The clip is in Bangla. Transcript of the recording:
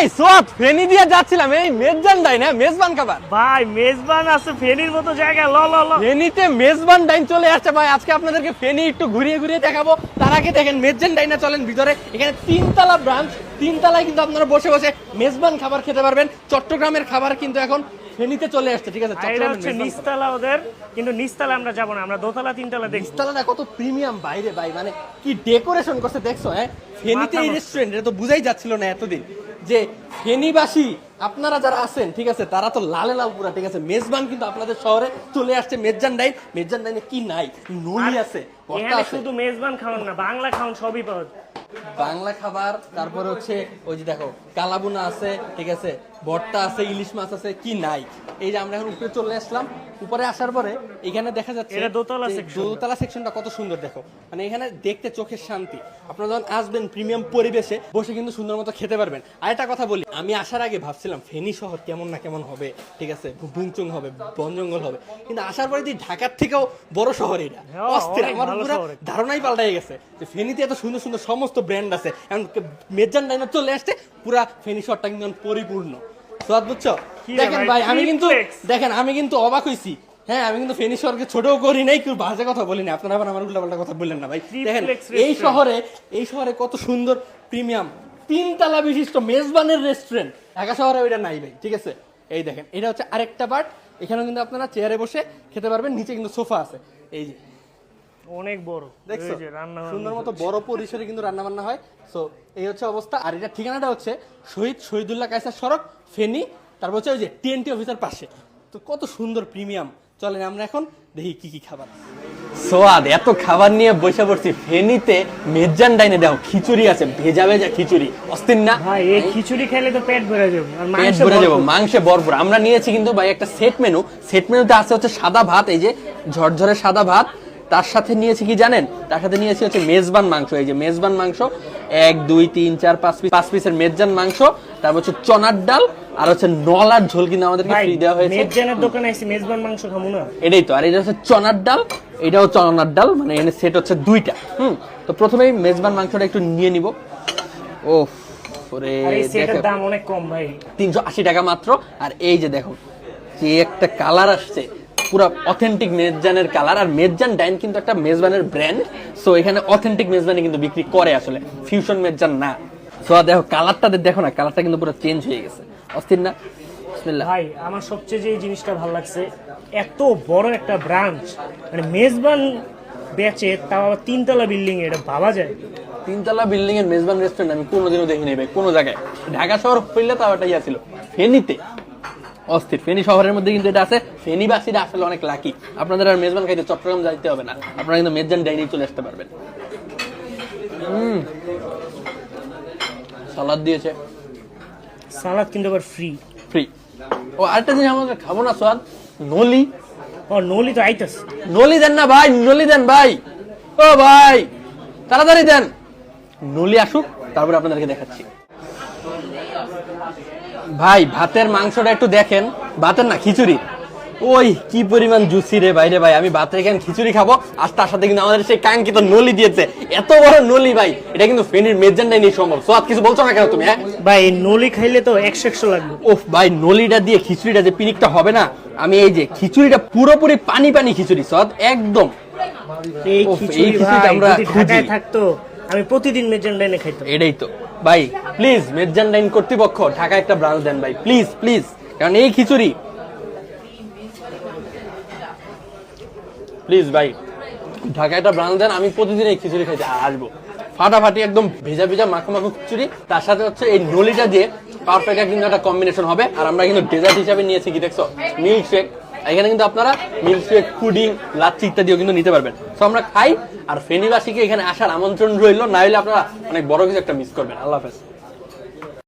এই সোয়াত ফেনী দিয়ে যাচ্ছিলাম, এই মেজবান ডাইন, হ্যাঁ মেজবান খাবার ভাই মেজবান আছে ফেনীর মতো জায়গা, ল ল ল। ফেনীতে মেজবান ডাইন চলে আসছে ভাই। আজকে আপনাদেরকে ফেনী একটু ঘুরিয়ে ঘুরিয়ে দেখাবো। তার আগে দেখেন মেজবান ডাইনে চলেন ভিতরে। এখানে 3তলা ব্রাঞ্চ, 3তলায় কিন্তু আপনারা বসে বসে মেজবান খাবার খেতে পারবেন। চট্টগ্রামের খাবার কিন্তু এখন ফেনীতে চলে আসছে, ঠিক আছে? এটা হচ্ছে নিচতলা ওদের, কিন্তু নিচতলা আমরা যাবো না, আমরা দোতলা 3তলা দেখি। নিচতলাটা কত প্রিমিয়াম বাইরে ভাই, মানে কি ডেকোরেশন করছে দেখছো? হ্যাঁ ফেনীতে এই রেস্টুরেন্ট, এটা তো বুঝাই যাচ্ছিল না এতদিন যে ফেনীবাসী আপনারা যারা আছেন, ঠিক আছে, তারা তো লালে লাল পুরা, ঠিক আছে? মেজবান কিন্তু আপনাদের শহরে চলে আসছে মেজবান ডাইন। মেজবান ডাইনে কি নাই? নলি আছে, ভর্তা আছে। শুধু মেজবান খাওয়ান না, বাংলা খাওয়ান সবই পাওয়া যায়। বাংলা খাবার, তারপরে হচ্ছে ওই যে দেখো কালাবুনা আছে, ঠিক আছে, ভর্তা আছে, ইলিশ মাছ আছে, কি নাই? এই যে আমরা এখন উপরে চলে আসলাম। উপরে আসার পরে এখানে দেখা যাচ্ছে এটা দোতলা সেকশন। দোতলা সেকশনটা কত সুন্দর দেখো, মানে এখানে দেখতে চোখের শান্তি। আপনারা যখন আসবেন প্রিমিয়াম পরিবেশে বসে কিন্তু সুন্দর মতো খেতে পারবেন। আরেকটা কথা বলি, আমি আসার আগে ভাবছিলাম ফেনী শহর কেমন না কেমন হবে, ঠিক আছে, বুংচুং হবে, বন জঙ্গল হবে, কিন্তু আসার পরে ঢাকার থেকেও বড় শহর এটা। অস্থির, আমার পুরো ধারণাই পাল্টাই গেছে যে ফেনীতে এত সুন্দর সুন্দর সমস্ত ব্র্যান্ড আছে। এখন মেজবান ডাইনে চলে আসছে, পুরা ফেনী শহরটা কিন্তু পরিপূর্ণ। সোয়াদ বুঝছো? দেখেন ভাই, আমি কিন্তু অবাক হইছি। হ্যাঁ, আমি কিন্তু ফেনী শহরকে ছোটও করি নাই, কেউ বাজে কথা বলি না। আপনারা আবার আমার উল্টাপাল্টা কথা বললেন না ভাই। দেখেন এই শহরে কত সুন্দর প্রিমিয়াম 3তলা বিশিষ্ট মেজবানের রেস্টুরেন্ট। ঢাকা শহরে ওইটা নাই ভাই, ঠিক আছে? এই দেখেন, এটা হচ্ছে আরেকটা পার্ট। এখানে কিন্তু আপনারা চেয়ারে বসে খেতে পারবেন, নিচে কিন্তু সোফা আছে। এই যে অনেক বড়, দেখছো সুন্দর মতো বড় পরিসরে কিন্তু রান্না বান্না হয়। সো এই হচ্ছে অবস্থা। আর এটা ঠিকানাটা হচ্ছে শহীদুল্লাহ কায়সার সড়ক, ফেনী। তারপর হচ্ছে ওই যে টিএনটি অফিসার পাশে। তো কত সুন্দর প্রিমিয়াম। চলেন আমরা এখন দেখি কি কি খাবার। সোয়াদ, এত খাবার নিয়ে বসে পড়ছি ফেনীতে মেজবান ডাইনে। দেখো খিচুড়ি আছে, ভেজা ভেজা খিচুড়ি, অস্থির না ভাই? এই খিচুড়ি খেলে তো পেট ভরে যাবে, আর পেট ভরে যাবো, মাংসে ভরপুর। আমরা নিয়েছি কিন্তু ভাই একটা সেট মেনু। সেট মেনুতে আছে হচ্ছে সাদা ভাত, এই যে ঝরঝরে সাদা ভাত। তার সাথে নিয়েছি কি জানেন? তার সাথে নিয়েছি হচ্ছে মেজবান মাংস। এই যে মেজবান মাংস 1 2 3 4 5 পিসের মেজবান মাংস। তারপর হচ্ছে চনার ডাল, আর হচ্ছে নলার ঝোল কিন্তু আমাদেরকে ফ্রি দেওয়া হয়েছে। মেজবানের দোকানে এসে মেজবান মাংস খাবো না, এটাই তো। আর এটা হচ্ছে চনার ডাল, এটাও চনার ডাল, মানে এখানে সেট হচ্ছে 2টা। তো প্রথমেই মেজবান মাংসটা একটু নিয়ে নিব। ওফ ওরে, এই সেটের দাম অনেক কম ভাই, 380 টাকা মাত্র। আর এই যে দেখো যে একটা কালার আসছে, পুরো অথেন্টিক মেজবানের কালার। আর মেজবান ডাইন কিন্তু একটা মেজবানের ব্র্যান্ড। সো এখানে অথেন্টিক মেজবানি কিন্তু বিক্রি করে, আসলে ফিউশন মেজবান না। সো দেখো কালারটা, দেখো না, কালারটা কিন্তু পুরো চেঞ্জ হয়ে গেছে, অস্থির না? বিসমিল্লাহ। ভাই আমার সবচেয়ে যে জিনিসটা ভালো লাগছে, এত বড় একটা ব্রাঞ্চ, মানে মেজবান বেচে, তাও আবার 3তলা বিল্ডিং এ, এটা ভাবা যায়? 3তলা বিল্ডিং এর মেজবান রেস্টুরেন্ট আমি কোনোদিনও দেখিনি ভাই কোনো জায়গায়। ঢাকা শহর হইলে তাও এটা ছিল, ফেনীতে অস্থির। ফেনী শহরের মধ্যে কিন্তু এটা আছে। ফেনীবাসীরা আসলে অনেক লাকি। আপনাদের আর মেজবান খাইতে চট্টগ্রাম যাইতে হবে না, আপনারা কিন্তু মেজবান ডাইনে চলে আসতে পারবেন। সালাদ দিয়েছে, সালাদ কিন্তু আবার ফ্রি। ও আরেকটা জিনিস আমাদের খাবো না সোয়াদ, নলি। ও নলি তো আইতাছে, নলি দেন না ভাই, নলি দেন ভাই। ও ভাই তাড়াতাড়ি দেন, নলি আসুক, তারপরে আপনাদেরকে দেখাচ্ছি। ভাই ভাতের মাংসটা একটু দেখেন, ভাতের না খিচুড়ি, ওই কি পরিমাণ জুসি রে বাইরে ভাই। আমি ভাতের এখানে খিচুড়ি খাবো, আর তার সাথে কিন্তু আমাদের সেই কাঙ্ক্ষিত নলি দিয়েছে। এত বড় নলি ভাই, এটা কিন্তু ফেনীর মেজবান ডাইনে সম্ভব। সোয়াদ কিছু বলছো না কেন তুমি? হ্যাঁ ভাই এই নলি খাইলে তো 100 লাগবে। ওফ ভাই, নলিটা দিয়ে খিচুড়িটা যে পিনিকটা হবে না, আমি এই যে খিচুড়িটা পুরোপুরি পানি পানি খিচুড়ি সোয়াদ একদম। এই খিচুড়ি আমরা ঢাকায় থাকতো, আমি প্রতিদিন মেজবান ডাইনে খাইতাম। এটাই তো ভাই, প্লিজ মেজবান ডাইন কর্তৃপক্ষ ঢাকা একটা ব্রাঞ্চ দেন ভাই, প্লিজ প্লিজ। কারণ এই খিচুড়ি, প্লিজ ভাই ঢাকা একটা ব্রাঞ্চ দেন, আমি প্রতিদিন এই খিচুড়ি খাইতে আসবো। ফাটাফাটি একদম ভেজা ভেজা মাখো মাখো খিচুড়ি, তার সাথে হচ্ছে এই নলিটা দিয়ে পারফেক্ট কিন্তু একটা কম্বিনেশন হবে। আর আমরা কিন্তু ডেজার্ট হিসাবে নিয়েছি কি দেখছো, মিল্ক শেক। এখানে কিন্তু আপনারা মিল্ক শেক, পুডিং, লাচ্ছি ইত্যাদিও কিন্তু নিতে পারবেন। তো আমরা খাই, আর ফেনীবাসীকে এখানে আসার আমন্ত্রণ রইল, না হলে আপনারা অনেক বড় কিছু একটা মিস করবেন। আল্লাহ হাফেজ।